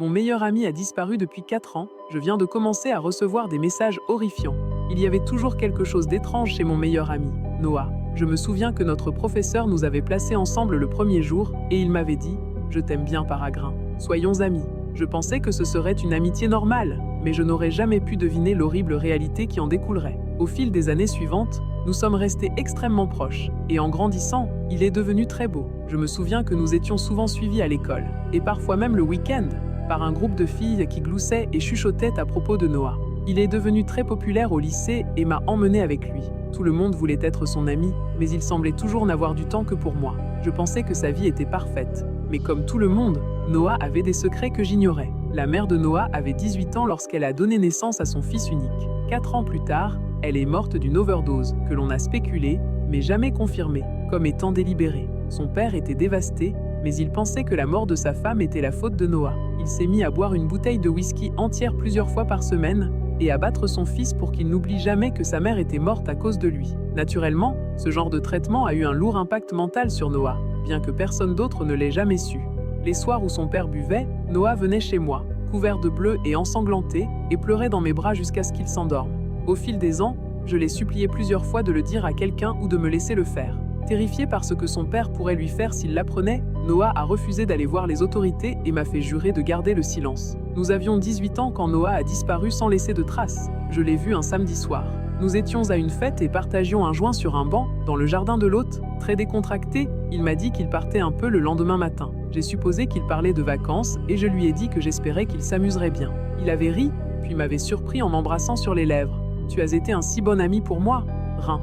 Mon meilleur ami a disparu depuis 4 ans, je viens de commencer à recevoir des messages horrifiants. Il y avait toujours quelque chose d'étrange chez mon meilleur ami, Noah. Je me souviens que notre professeur nous avait placés ensemble le premier jour, et il m'avait dit « Je t'aime bien Paragrin, soyons amis ». Je pensais que ce serait une amitié normale, mais je n'aurais jamais pu deviner l'horrible réalité qui en découlerait. Au fil des années suivantes, nous sommes restés extrêmement proches, et en grandissant, il est devenu très beau. Je me souviens que nous étions souvent suivis à l'école, et parfois même le week-end, par un groupe de filles qui gloussaient et chuchotaient à propos de Noah. Il est devenu très populaire au lycée et m'a emmené avec lui. Tout le monde voulait être son ami, mais il semblait toujours n'avoir du temps que pour moi. Je pensais que sa vie était parfaite. Mais comme tout le monde, Noah avait des secrets que j'ignorais. La mère de Noah avait 18 ans lorsqu'elle a donné naissance à son fils unique. 4 ans plus tard, elle est morte d'une overdose, que l'on a spéculé, mais jamais confirmée, comme étant délibérée. Son père était dévasté, mais il pensait que la mort de sa femme était la faute de Noah. Il s'est mis à boire une bouteille de whisky entière plusieurs fois par semaine et à battre son fils pour qu'il n'oublie jamais que sa mère était morte à cause de lui. Naturellement, ce genre de traitement a eu un lourd impact mental sur Noah, bien que personne d'autre ne l'ait jamais su. Les soirs où son père buvait, Noah venait chez moi, couvert de bleu et ensanglanté, et pleurait dans mes bras jusqu'à ce qu'il s'endorme. Au fil des ans, je l'ai supplié plusieurs fois de le dire à quelqu'un ou de me laisser le faire. Terrifié par ce que son père pourrait lui faire s'il l'apprenait, Noah a refusé d'aller voir les autorités et m'a fait jurer de garder le silence. Nous avions 18 ans quand Noah a disparu sans laisser de traces. Je l'ai vu un samedi soir. Nous étions à une fête et partagions un joint sur un banc, dans le jardin de l'hôte. Très décontracté, il m'a dit qu'il partait un peu le lendemain matin. J'ai supposé qu'il parlait de vacances et je lui ai dit que j'espérais qu'il s'amuserait bien. Il avait ri, puis m'avait surpris en m'embrassant sur les lèvres. « Tu as été un si bon ami pour moi, Rin »,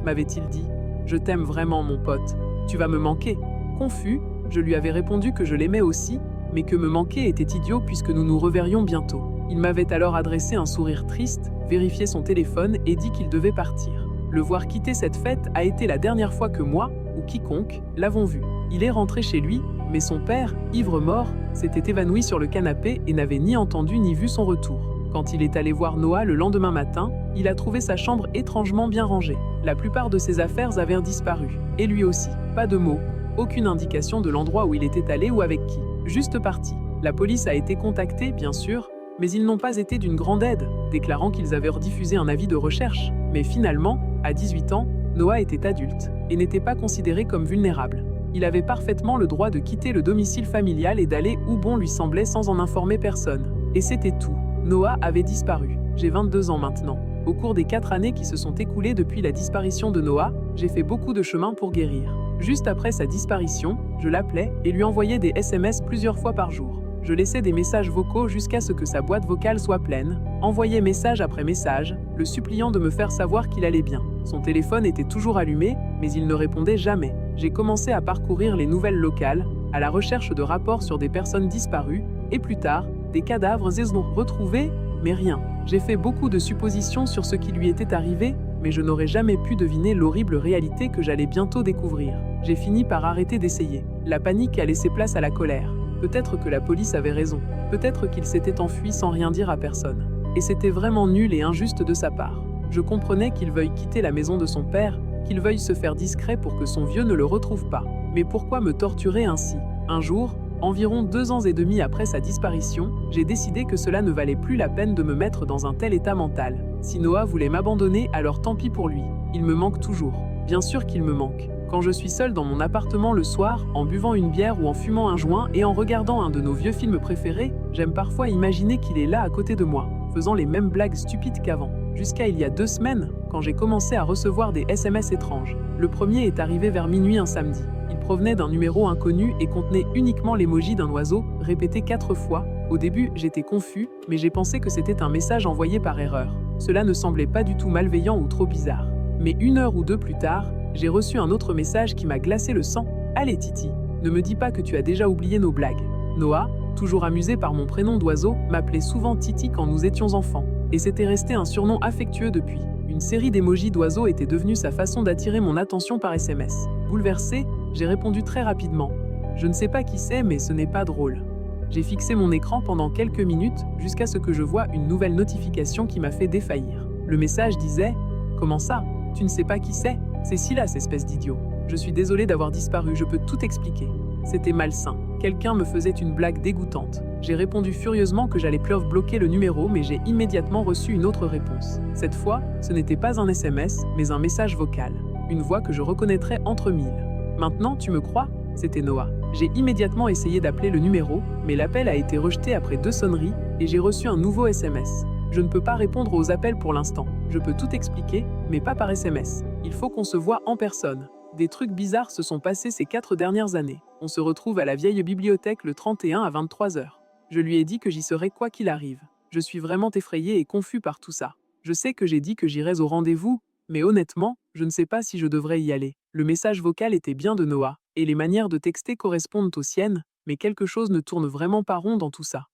m'avait-il dit. « Je t'aime vraiment, mon pote. Tu vas me manquer. » Confus, je lui avais répondu que je l'aimais aussi, mais que me manquer était idiot puisque nous nous reverrions bientôt. Il m'avait alors adressé un sourire triste, vérifié son téléphone et dit qu'il devait partir. Le voir quitter cette fête a été la dernière fois que moi, ou quiconque, l'avons vu. Il est rentré chez lui, mais son père, ivre-mort, s'était évanoui sur le canapé et n'avait ni entendu ni vu son retour. Quand il est allé voir Noah le lendemain matin, il a trouvé sa chambre étrangement bien rangée. La plupart de ses affaires avaient disparu, et lui aussi. Pas de mots, aucune indication de l'endroit où il était allé ou avec qui. Juste parti. La police a été contactée, bien sûr, mais ils n'ont pas été d'une grande aide, déclarant qu'ils avaient rediffusé un avis de recherche. Mais finalement, à 18 ans, Noah était adulte et n'était pas considéré comme vulnérable. Il avait parfaitement le droit de quitter le domicile familial et d'aller où bon lui semblait sans en informer personne. Et c'était tout. Noah avait disparu. J'ai 22 ans maintenant. Au cours des 4 années qui se sont écoulées depuis la disparition de Noah, j'ai fait beaucoup de chemin pour guérir. Juste après sa disparition, je l'appelais et lui envoyais des SMS plusieurs fois par jour. Je laissais des messages vocaux jusqu'à ce que sa boîte vocale soit pleine, envoyais message après message, le suppliant de me faire savoir qu'il allait bien. Son téléphone était toujours allumé, mais il ne répondait jamais. J'ai commencé à parcourir les nouvelles locales, à la recherche de rapports sur des personnes disparues, et plus tard, des cadavres retrouvés, mais rien. J'ai fait beaucoup de suppositions sur ce qui lui était arrivé, mais je n'aurais jamais pu deviner l'horrible réalité que j'allais bientôt découvrir. J'ai fini par arrêter d'essayer. La panique a laissé place à la colère. Peut-être que la police avait raison. Peut-être qu'il s'était enfui sans rien dire à personne. Et c'était vraiment nul et injuste de sa part. Je comprenais qu'il veuille quitter la maison de son père, qu'il veuille se faire discret pour que son vieux ne le retrouve pas. Mais pourquoi me torturer ainsi? Un jour, environ 2 ans et demi après sa disparition, j'ai décidé que cela ne valait plus la peine de me mettre dans un tel état mental. Si Noah voulait m'abandonner, alors tant pis pour lui. Il me manque toujours. Bien sûr qu'il me manque. Quand je suis seul dans mon appartement le soir, en buvant une bière ou en fumant un joint et en regardant un de nos vieux films préférés, j'aime parfois imaginer qu'il est là à côté de moi, faisant les mêmes blagues stupides qu'avant. Jusqu'à il y a 2 semaines, quand j'ai commencé à recevoir des SMS étranges. Le premier est arrivé vers minuit un samedi. Il provenait d'un numéro inconnu et contenait uniquement l'emoji d'un oiseau, répété 4 fois. Au début, j'étais confus, mais j'ai pensé que c'était un message envoyé par erreur. Cela ne semblait pas du tout malveillant ou trop bizarre. Mais 1 heure ou 2 plus tard, j'ai reçu un autre message qui m'a glacé le sang. « Allez Titi, ne me dis pas que tu as déjà oublié nos blagues. » Noah, toujours amusé par mon prénom d'oiseau, m'appelait souvent Titi quand nous étions enfants. Et c'était resté un surnom affectueux depuis. Une série d'émojis d'oiseaux était devenue sa façon d'attirer mon attention par SMS. Bouleversé, j'ai répondu très rapidement. « Je ne sais pas qui c'est, mais ce n'est pas drôle. » J'ai fixé mon écran pendant quelques minutes jusqu'à ce que je voie une nouvelle notification qui m'a fait défaillir. Le message disait « Comment ça? Tu ne sais pas qui c'est? C'est Silas, espèce d'idiot. Je suis désolé d'avoir disparu, je peux tout expliquer. » C'était malsain. Quelqu'un me faisait une blague dégoûtante. J'ai répondu furieusement que j'allais bloquer le numéro, mais j'ai immédiatement reçu une autre réponse. Cette fois, ce n'était pas un SMS, mais un message vocal. Une voix que je reconnaîtrais entre mille. Maintenant, tu me crois? C'était Noah. J'ai immédiatement essayé d'appeler le numéro, mais l'appel a été rejeté après 2 sonneries et j'ai reçu un nouveau SMS. Je ne peux pas répondre aux appels pour l'instant. Je peux tout expliquer, mais pas par SMS. Il faut qu'on se voit en personne. Des trucs bizarres se sont passés ces 4 dernières années. On se retrouve à la vieille bibliothèque le 31 à 23 heures. Je lui ai dit que j'y serais quoi qu'il arrive. Je suis vraiment effrayé et confus par tout ça. Je sais que j'ai dit que j'irais au rendez-vous, mais honnêtement, je ne sais pas si je devrais y aller. Le message vocal était bien de Noah, et les manières de texter correspondent aux siennes, mais quelque chose ne tourne vraiment pas rond dans tout ça.